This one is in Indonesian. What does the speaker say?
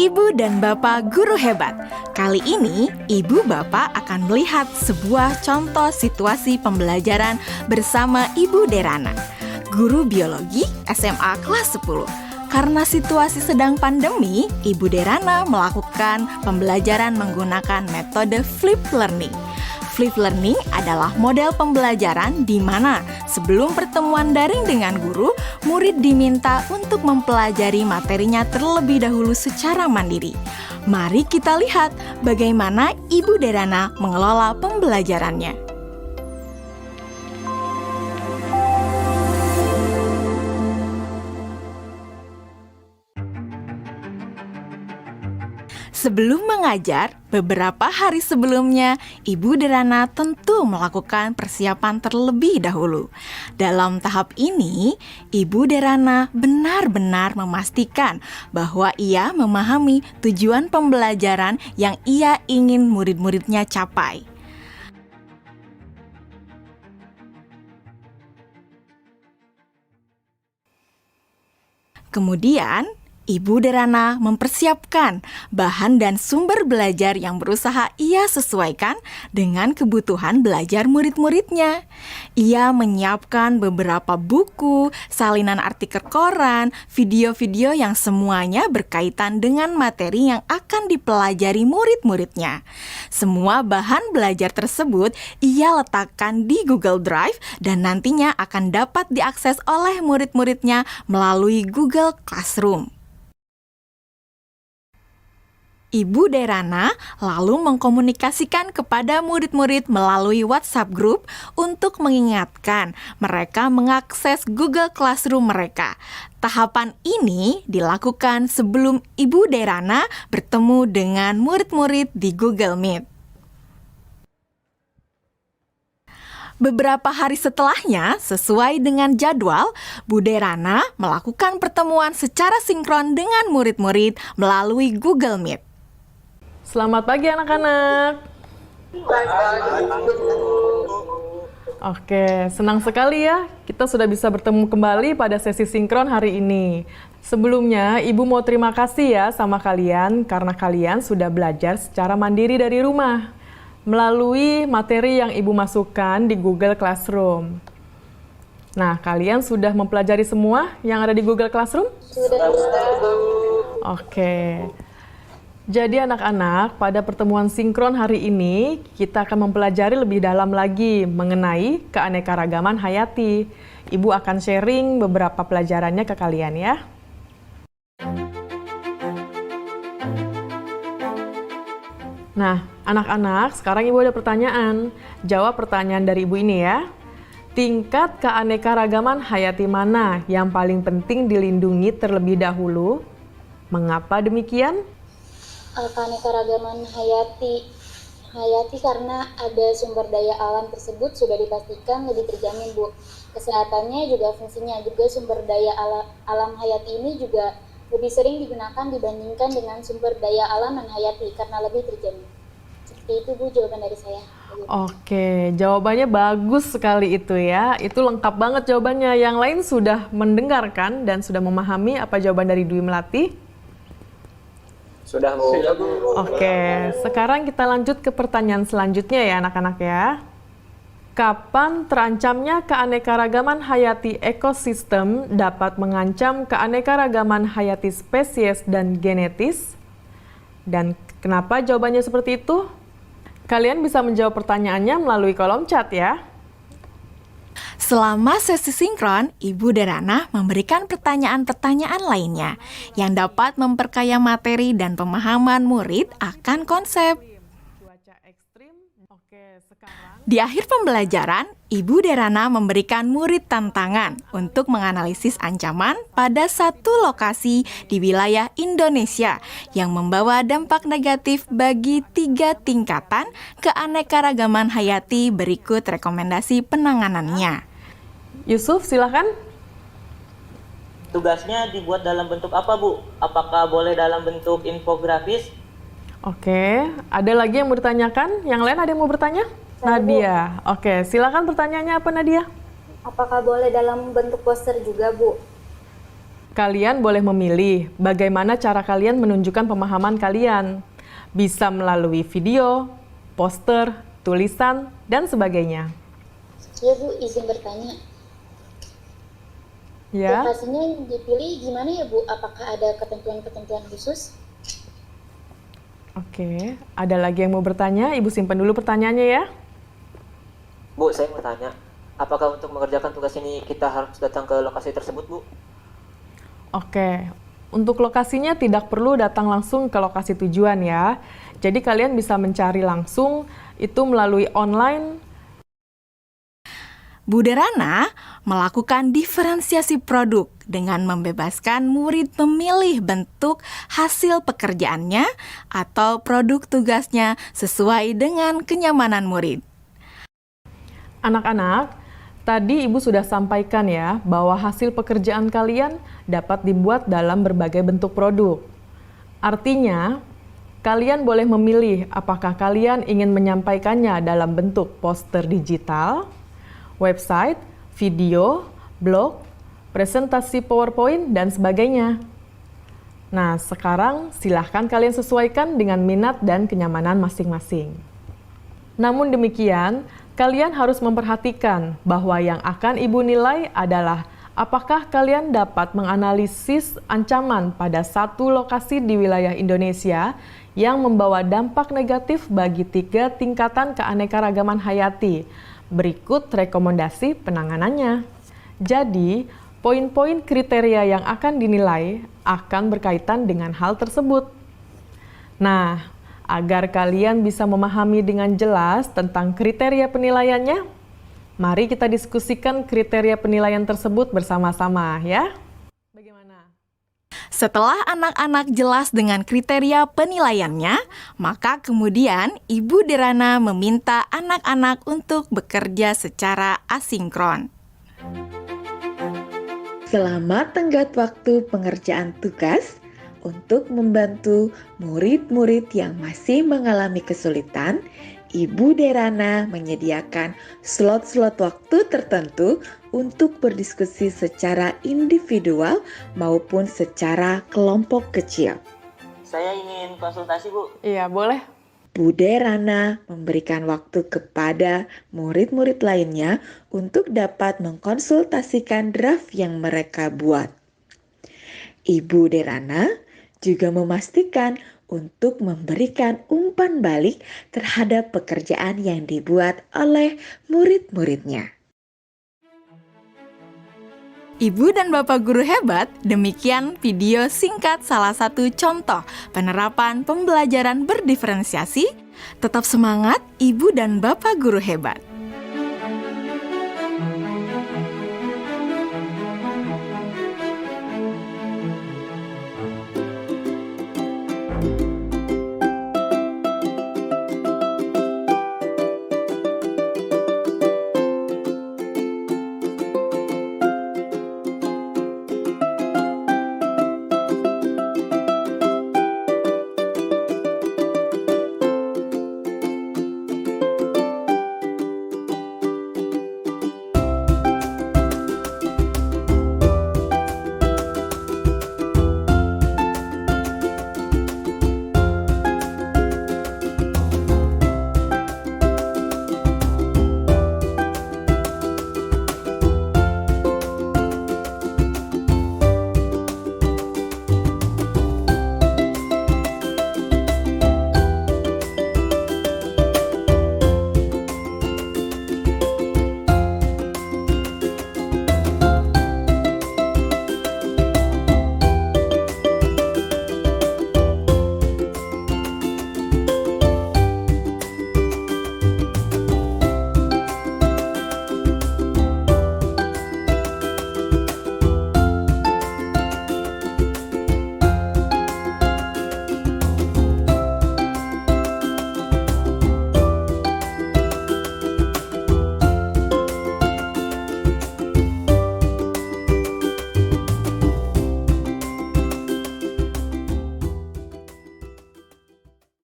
Ibu dan Bapak Guru Hebat. Kali ini, Ibu Bapak akan melihat sebuah contoh situasi pembelajaran bersama Ibu Derana, guru biologi SMA kelas 10. Karena situasi sedang pandemi, Ibu Derana melakukan pembelajaran menggunakan metode flip learning. Flip learning adalah model pembelajaran di mana sebelum pertemuan daring dengan guru, murid diminta untuk mempelajari materinya terlebih dahulu secara mandiri. Mari kita lihat bagaimana Ibu Derana mengelola pembelajarannya. Sebelum mengajar, beberapa hari sebelumnya, Ibu Derana tentu melakukan persiapan terlebih dahulu. Dalam tahap ini, Ibu Derana benar-benar memastikan bahwa ia memahami tujuan pembelajaran yang ia ingin murid-muridnya capai. Kemudian, Ibu Derana mempersiapkan bahan dan sumber belajar yang berusaha ia sesuaikan dengan kebutuhan belajar murid-muridnya. Ia menyiapkan beberapa buku, salinan artikel koran, video-video yang semuanya berkaitan dengan materi yang akan dipelajari murid-muridnya. Semua bahan belajar tersebut ia letakkan di Google Drive dan nantinya akan dapat diakses oleh murid-muridnya melalui Google Classroom. Ibu Derana lalu mengkomunikasikan kepada murid-murid melalui WhatsApp group untuk mengingatkan mereka mengakses Google Classroom mereka. Tahapan ini dilakukan sebelum Ibu Derana bertemu dengan murid-murid di Google Meet. Beberapa hari setelahnya, sesuai dengan jadwal, Bu Derana melakukan pertemuan secara sinkron dengan murid-murid melalui Google Meet. Selamat pagi anak-anak. Oke, senang sekali ya kita sudah bisa bertemu kembali pada sesi sinkron hari ini. Sebelumnya, Ibu mau terima kasih ya sama kalian karena kalian sudah belajar secara mandiri dari rumah melalui materi yang Ibu masukkan di Google Classroom. Nah, kalian sudah mempelajari semua yang ada di Google Classroom? Sudah. Oke. Jadi anak-anak, pada pertemuan sinkron hari ini, kita akan mempelajari lebih dalam lagi mengenai keanekaragaman hayati. Ibu akan sharing beberapa pelajarannya ke kalian ya. Nah, anak-anak, sekarang Ibu ada pertanyaan. Jawab pertanyaan dari Ibu ini ya. Tingkat keanekaragaman hayati mana yang paling penting dilindungi terlebih dahulu? Mengapa demikian? Keanekaragaman hayati karena ada sumber daya alam tersebut sudah dipastikan lebih terjamin, Bu. Kesehatannya juga fungsinya juga sumber daya alam hayati ini juga lebih sering digunakan dibandingkan dengan sumber daya alam non hayati karena lebih terjamin. Seperti itu, Bu, jawaban dari saya. Oke, jawabannya bagus sekali itu ya. Itu lengkap banget jawabannya. Yang lain sudah mendengarkan dan sudah memahami apa jawaban dari Dwi Melati? Sudah, Bu. Oke, sekarang kita lanjut ke pertanyaan selanjutnya ya anak-anak ya. Kapan terancamnya keanekaragaman hayati ekosistem dapat mengancam keanekaragaman hayati spesies dan genetis? Dan kenapa jawabannya seperti itu? Kalian bisa menjawab pertanyaannya melalui kolom chat ya. Selama sesi sinkron, Ibu Derana memberikan pertanyaan-pertanyaan lainnya yang dapat memperkaya materi dan pemahaman murid akan konsep. Di akhir pembelajaran, Ibu Derana memberikan murid tantangan untuk menganalisis ancaman pada satu lokasi di wilayah Indonesia yang membawa dampak negatif bagi 3 tingkatan keanekaragaman hayati. Berikut rekomendasi penanganannya. Yusuf, silakan. Tugasnya dibuat dalam bentuk apa, Bu? Apakah boleh dalam bentuk infografis? Oke, ada lagi yang mau ditanyakan? Yang lain ada yang mau bertanya? Nadia. Oke, silakan pertanyaannya apa Nadia? Apakah boleh dalam bentuk poster juga, Bu? Kalian boleh memilih bagaimana cara kalian menunjukkan pemahaman kalian. Bisa melalui video, poster, tulisan, dan sebagainya. Ya Bu, izin bertanya. Ya, Lokasinya yang dipilih gimana ya Bu? Apakah ada ketentuan-ketentuan khusus? oke. Ada lagi yang mau bertanya? Ibu simpan dulu pertanyaannya ya. Bu, saya mau tanya, apakah untuk mengerjakan tugas ini kita harus datang ke lokasi tersebut, Bu? Oke, untuk lokasinya tidak perlu datang langsung ke lokasi tujuan ya. Jadi kalian bisa mencari langsung itu melalui online. Bu Derana melakukan diferensiasi produk dengan membebaskan murid memilih bentuk hasil pekerjaannya atau produk tugasnya sesuai dengan kenyamanan murid. Anak-anak, tadi Ibu sudah sampaikan ya bahwa hasil pekerjaan kalian dapat dibuat dalam berbagai bentuk produk. Artinya, kalian boleh memilih apakah kalian ingin menyampaikannya dalam bentuk poster digital, website, video, blog, presentasi PowerPoint, dan sebagainya. Nah, sekarang silahkan kalian sesuaikan dengan minat dan kenyamanan masing-masing. Namun demikian, kalian harus memperhatikan bahwa yang akan Ibu nilai adalah apakah kalian dapat menganalisis ancaman pada satu lokasi di wilayah Indonesia yang membawa dampak negatif bagi 3 tingkatan keanekaragaman hayati. Berikut rekomendasi penanganannya. Jadi, poin-poin kriteria yang akan dinilai akan berkaitan dengan hal tersebut. Nah, agar kalian bisa memahami dengan jelas tentang kriteria penilaiannya, mari kita diskusikan kriteria penilaian tersebut bersama-sama ya. Bagaimana? Setelah anak-anak jelas dengan kriteria penilaiannya, maka kemudian Ibu Derana meminta anak-anak untuk bekerja secara asinkron. Selamat tenggat waktu pengerjaan tugas untuk membantu murid-murid yang masih mengalami kesulitan. Ibu Derana menyediakan slot-slot waktu tertentu untuk berdiskusi secara individual maupun secara kelompok kecil. Saya ingin konsultasi, Bu. Iya, boleh. Bu Derana memberikan waktu kepada murid-murid lainnya untuk dapat mengkonsultasikan draft yang mereka buat. Ibu Derana juga memastikan untuk memberikan umpan balik terhadap pekerjaan yang dibuat oleh murid-muridnya. Ibu dan Bapak Guru Hebat, demikian video singkat salah satu contoh penerapan pembelajaran berdiferensiasi. Tetap semangat, Ibu dan Bapak Guru Hebat.